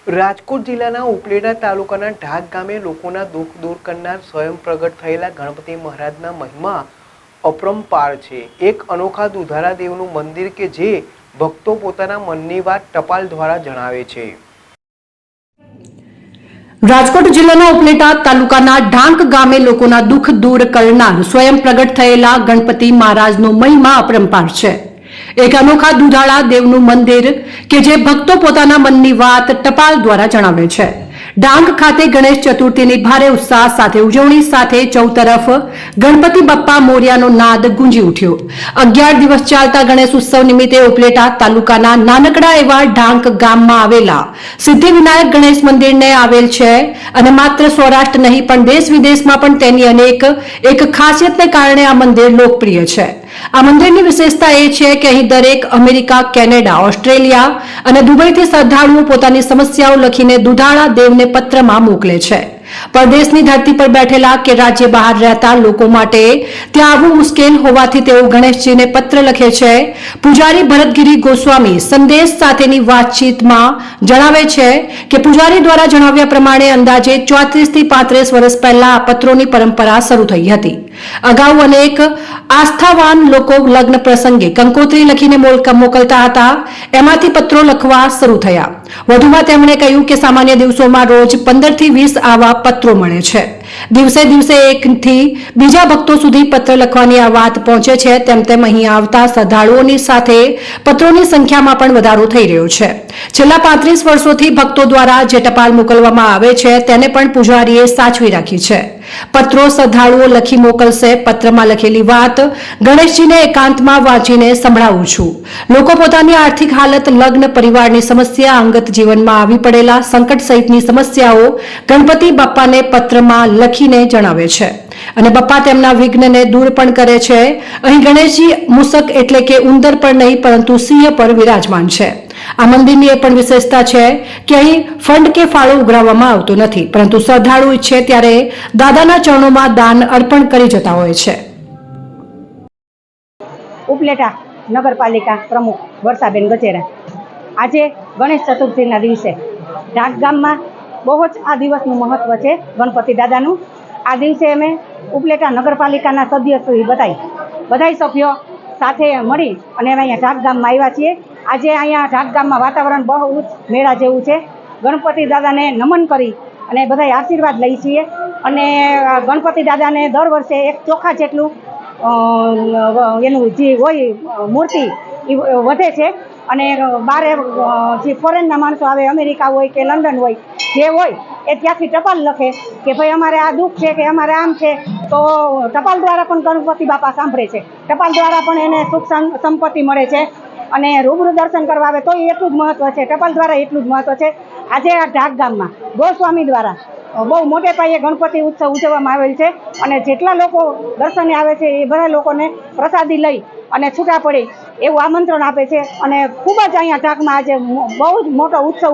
રાજકોટ જિલ્લાના ઉપલેટા તાલુકાના ઢાક ગામે લોકોના દુઃખ દૂર કરનાર સ્વયં પ્રગટ થયેલા ગણપતિ મહારાજના મહિમા અપરંપાર છે। એક અનોખા દુધાળા દેવનું મંદિર કે જે ભક્તો પોતાના મનની વાત ટપાલ દ્વારા જણાવે છે। રાજકોટ જિલ્લાના ઉપલેટા તાલુકાના ઢાંક ગામે લોકોના દુઃખ દૂર કરનાર સ્વયં પ્રગટ થયેલા ગણપતિ મહારાજનો મહિમા અપરંપાર છે। એક અનોખા દુધાળા દેવનું મંદિર કે જે ભક્તો પોતાના મનની વાત ટપાલ દ્વારા જણાવે છે। ડાંગ ખાતે ગણેશ ચતુર્થીની ભારે ઉત્સાહ સાથે ઉજવણી સાથે ચૌતરફ ગણપતિ બપ્પા મોર્યાનો નાદ ગુંજી ઉઠ્યો। 11 દિવસ ચાલતા ગણેશ ઉત્સવ નિમિત્તે ઉપલેટા તાલુકાના નાનકડા એવા ઢાંક ગામમાં આવેલા સિદ્ધિવિનાયક ગણેશ મંદિરને આવેલ છે અને માત્ર સૌરાષ્ટ્ર નહીં પણ દેશ વિદેશમાં પણ તેની એક ખાસિયતને કારણે આ મંદિર લોકપ્રિય છે। આ મંદિરની વિશેષતા એ છે કે અહીં દરેક અમેરિકા, કેનેડા, ઓસ્ટ્રેલિયા અને દુબઈથી શ્રદ્ધાળુઓ પોતાની સમસ્યાઓ લખીને દુધાળા દેવને પત્રમાં મોકલે છે। પરદેશની ધરતી પર બેઠેલા કે રાજ્ય બહાર રહેતા લોકો માટે ત્યાં આવવું મુશ્કેલ હોવાથી તેઓ ગણેશજીને પત્ર લખે છે। પૂજારી ભરતગીરી ગોસ્વામી સંદેશ સાથેની વાતચીતમાં જણાવે છે કે પૂજારી દ્વારા જણાવ્યા પ્રમાણે અંદાજે 34 થી 35 વર્ષ પહેલા આ પત્રોની પરંપરા શરૂ થઈ હતી। અગાઉ અનેક આસ્થાવાન લોકો લગ્ન પ્રસંગે કંકોત્રી લખીને મોકલતા હતા। એમાંથી પત્રો લખવા શરૂ થયા। વધુમાં તેમણે કહ્યું કે સામાન્ય દિવસોમાં રોજ 15 થી 20 આવા પત્રો મળે છે। દિવસે દિવસે એકથી બીજા ભક્તો સુધી પત્ર લખવાની આ વાત પહોંચે છે। તેમ અહીં આવતા શ્રદ્ધાળુઓની સાથે પત્રોની સંખ્યામાં પણ વધારો થઈ રહ્યો છે। છેલ્લા 35 વર્ષોથી ભક્તો દ્વારા જે ટપાલ મોકલવામાં આવે છે તેને પણ પૂજારીએ સાચવી રાખી છે। પત્રો શ્રદ્ધાળુઓ લખી મોકલશે। પત્રમાં લખેલી વાત ગણેશજીને એકાંતમાં વાંચીને સંભળાવું છું। લોકો પોતાની આર્થિક હાલત, લગ્ન, પરિવારની સમસ્યા, અંગત જીવનમાં આવી પડેલા સંકટ સહિતની સમસ્યાઓ ગણપતિ બાપ્પાને પત્રમાં લખીને જણાવે છે અને બપ્પા તેમના વિઘ્નને દૂર પણ કરે છે। અહીં ગણેશજી મૂષક એટલે કે ઉંદર પર નહીં પરંતુ સિંહ પર વિરાજમાન છે। આ મંદિરની એ પણ વિશેષતા છે કે અહીં ફંડ કે ફાળો ઉઘરાવવામાં આવતો નથી, પરંતુ શ્રદ્ધાળુ ઈચ્છે ત્યારે દાદાના ચરણોમાં દાન અર્પણ કરી જતા હોય છે। ઉપલેટા નગરપાલિકા પ્રમુખ વર્ષાબેન ગજેરા। આજે ગણેશ ચતુર્થીના દિવસે ઢાક ગામમાં બહુ જ આ દિવસનું મહત્વ છે ગણપતિ દાદાનું। આ દિવસે અમે ઉપલેટા નગરપાલિકાના સદસ્યશ્રી બધાય સભ્યો સાથે મળી અને અમે અહીંયા ઢાક ગામમાં આવ્યા છીએ। આજે અહીંયા ઢાક ગામમાં વાતાવરણ બહુ જ મેળા જેવું છે। ગણપતિ દાદાને નમન કરી અને બધાય આશીર્વાદ લઈએ છીએ અને ગણપતિ દાદાને દર વર્ષે એક ચોખા જેટલું એનું જે હોય મૂર્તિ એ વધે છે અને બારે જે ફોરેનના માણસો આવે, અમેરિકા હોય કે લંડન હોય, જે હોય એ ત્યાંથી ટપાલ લખે કે ભાઈ અમારે આ દુઃખ છે કે અમારે આમ છે, તો ટપાલ દ્વારા પણ ગણપતિ બાપા સાંભળે છે। ટપાલ દ્વારા પણ એને સુખ સંપત્તિ મળે છે અને રૂબરૂ દર્શન કરવા આવે તો એટલું જ મહત્વ છે। ટપાલ દ્વારા એટલું જ મહત્વ છે। આજે આ ઢાક ગામમાં ગોસ્વામી દ્વારા બહુ મોટે પાયે ગણપતિ ઉત્સવ ઉજવવામાં આવેલ છે અને જેટલા લોકો દર્શને આવે છે એ બધા લોકોને પ્રસાદી લઈ અને છૂટા પડી એવું આમંત્રણ આપે છે અને ખૂબ જ અહીંયા ઢાકમાં આજે બહુ જ મોટો ઉત્સવ